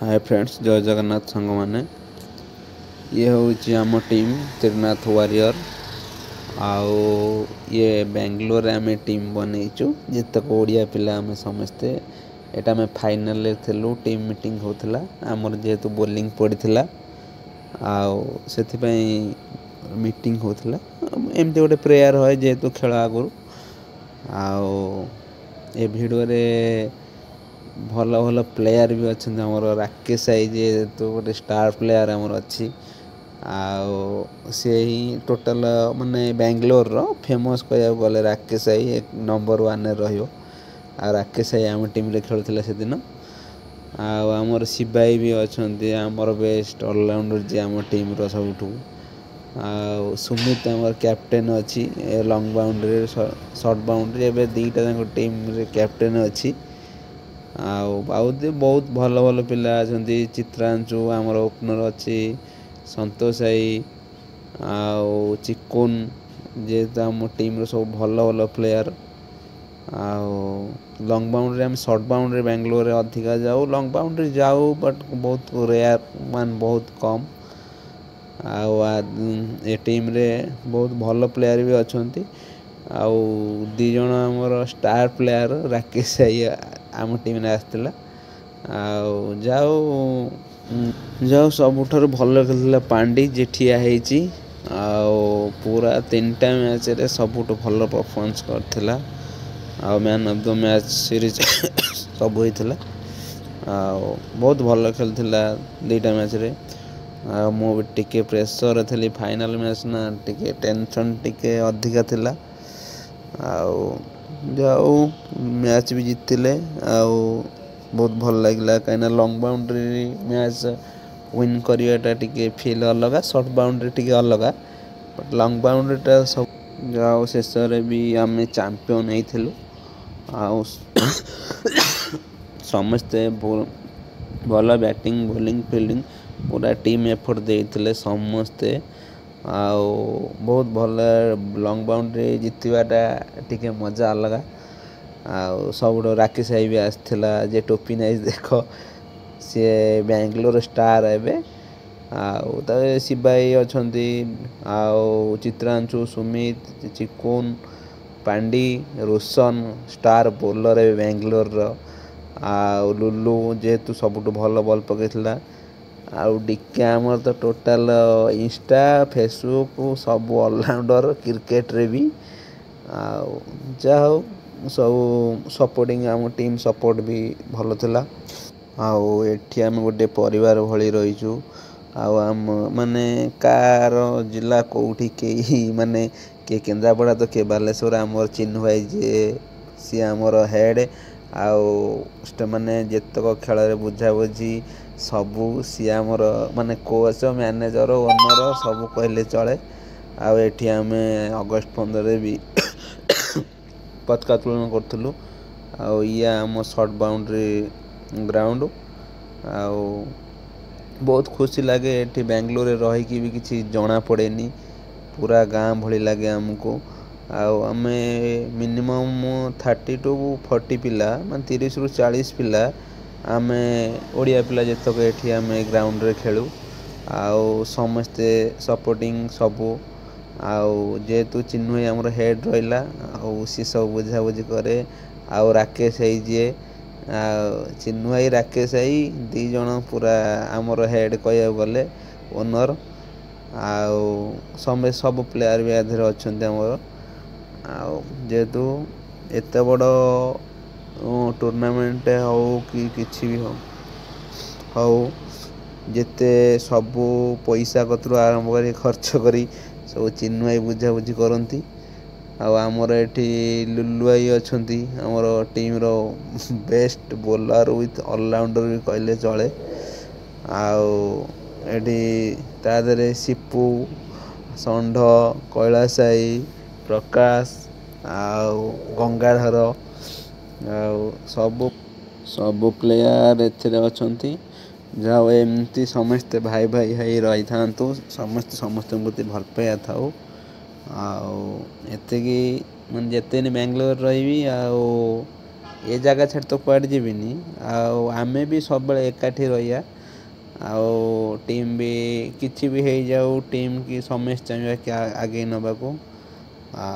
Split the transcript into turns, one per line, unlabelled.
hi friends, जय जगन्नाथ सांग मैंने ये हूँ आम टीम त्रिनाथ वारियर आओ ये बेंगलोर आम टीम बनईचु जितक ओडिया पिला आम समस्ते एटा आम फाइनल थिलु टीम मीटिंग होता आमर जेहेतु बोलिंग पड़ा से मीटिंग होता एमती गोटे प्रेयर है जेहेतु खेल आगु ए भिडियो भल भल प्लेयर भी अच्छा आमर राकेश आई जे तो गोटे स्टार प्लेयर आमर अच्छी से ही टोटाल माने बेंगलोर फेमस कह गले राकेश आई एक नंबर 1 रो राकेश आई आम टीम रे खेलुला से दिन आमर शिवाई भी अच्छा आमर बेस्ट ऑलराउंडर जी आम टीम रो सबुठू सुमित आमर कैप्टेन अच्छी लॉन्ग बाउंड्री शॉर्ट बाउंड्री एवं दुईटा टीम रे कैप्टेन अच्छी बहुत भल भल पिला अच्छा चित्रांशु आमर ओपनर अच्छी संतोष आई चिकुन जेहेतु आम टीम सब भल भल प्लेयर लॉन्ग बाउंड्री आम शॉर्ट बाउंड्री बेंगलोर अधिका जाऊ लॉन्ग बाउंड्री जाऊ बट बहुत रेयर मान बहुत कम ए टीम रे बहुत भल प्लेयर भी अच्छा दीज आमर स्टार प्लेयर राकेश आई आम टीम ने आसला जाओ जाओ सबुठ भल खेलता पांडी जे ठिया होती पूरा 3टा मैच रे सबुठ भल परफॉर्मेंस करथिला man of the match series सब होता बहुत भल खेलता 2टा मैच रे मु भी टिके प्रेसर थी फाइनल मैच ना टिके टेंशन टिके अधिका थिला जाओ मैच भी जीतिले बहुत भल लगे कहीं लॉन्ग बाउंड्री मैच विन करवाटा टिके फील अलग शॉर्ट बाउंड्री टिके अलग बट लॉन्ग बाउंड्रीटा सब जाओ शेष भी आम चैंपियन होइथिलु समस्ते भल बैटिंग बॉलिंग फील्डिंग पूरा टीम एफर्ट देते समस्ते बहुत भल लॉन्ग बाउंड्री जीतवाटा टिके मजा अलग सब राकेश आई भी आसला जे टोपी नाइज देख सी बेंगलोर स्टार एवं शिवाई अच्छा चित्रांशु सुमित चिकुन पांडी रोशन स्टार बोलर ए बेंगलोर लुलु जेहेतु सबुठ भल बल पकईला डिके आमर तो टोटाल इंस्टा फेसबुक सब ऑलराउंडर क्रिकेट रे भी जा हो सब सपोर्टिंग आम टीम सपोर्ट भी भल था एठी आम गोटे परिवार भली रहीचु आम माने कार जिला कौटी के माने के केन्द्रापड़ा तो के बालेश्वर आमर चिन्ह भाई जे सी आमर हेड माने जेतक खेल बुझाबुझी सबू सी आमर माने कोच मैनेजर ओनर सब कहले चले एठी आम अगस्ट 15 भी पताका उत्तोलन करूँ ये आम शॉर्ट बाउंड्री ग्राउंड बहुत खुशी लगे ये बेंगलोर रहीकि भी किसी जना पड़ेनी पूरा गाँ भली लगे आमको आम मिनिमम 30 to 40 पिला मान 30 ରୁ 40 पिला आम ओडिया पिला जितक ये आम ग्राउंड रे खेलु समस्ते सपोर्टिंग सबू जेहेतु चिन्ह आमर हेड रहा सी सब बुझाबुझी करे राकेश आई जी चिन्ह आई राकेश आई दीज पूरा आमर हेड कह गले ओनर समय सब प्लेयर भी आधे अच्छा आमर जेहेतु एत बड़ टूर्नामेंट हो कि किसी भी हो जिते सबू पैसा कतरू आरंभ कर खर्च करी सब चिन्ह भाई बुझाबुझी करती आमर एठी लुलु भाई अच्छा आमर टीम रो बेस्ट बोलर विथ ऑलराउंडर भी कहले चले एठी तादरे सिपू षंढ कैलासाई प्रकाश गंगाधर सबू प्लेयर एथिरे अच्छा जाओ एमती समस्ते भाई भाई है रही था समस्ते समस्त प्रति भल पाइबा थाऊ एतिकी मैं जिते बेंगलोर रही ए जगह छाड़ तो कुआडे जीविनी आमे भी सब बेले एकाठी रहिया टीम भी किछि भी हो जाऊ टीम की समस्त चाहिए कि आगे नबाको आ